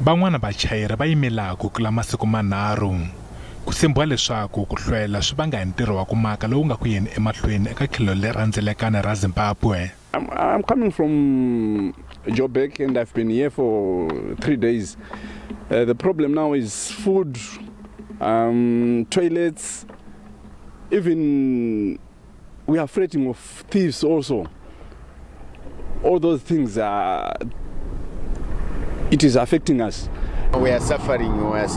Van'wana vachayeri va yimelaka ku la masiku manharhu ku tshembiwa leswaku ku hlwela swi vanga hi ntirho wa ku maka lowu nga ku yini emahlweni eka tlhelo leri rhendzelekana ra Zimbabwe. I'm coming from Joburg and I've been here for 3 days. The problem now is food, toilets, even we are afraid of thieves also. All those things it is affecting us. We are suffering as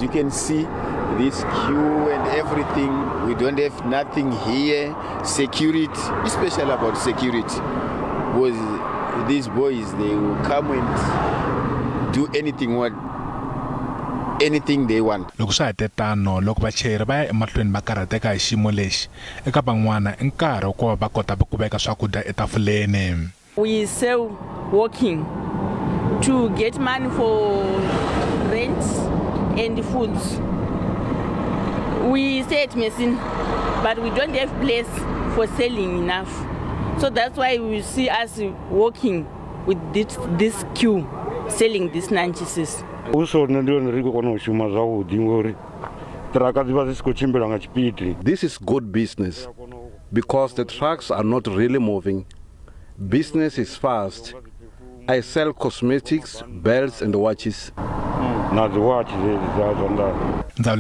you can see this queue and everything. We don't have nothing here. Security, especially about security, because these boys, they will come and do anything they want. Loko swa hetetano loko vachayeri va ya emahlweni va karhateka hi xiyimo lexi eka van'wana i nkarhi wa ku va kota ku veka swakudya etafuleni. We sell walking to get money for rent and foods. We stay at Messina, but we don't have place for selling enough. So that's why we see us walking with this queue, selling these nanchises. This is good business because the trucks are not really moving. Business is fast. I sell cosmetics, belts and watches. Ndzawulo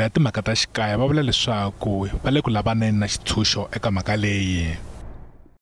ya timhaka ta xikaya va vula leswaku va le ku lavaneni na xitshunxo eka mhaka leyi.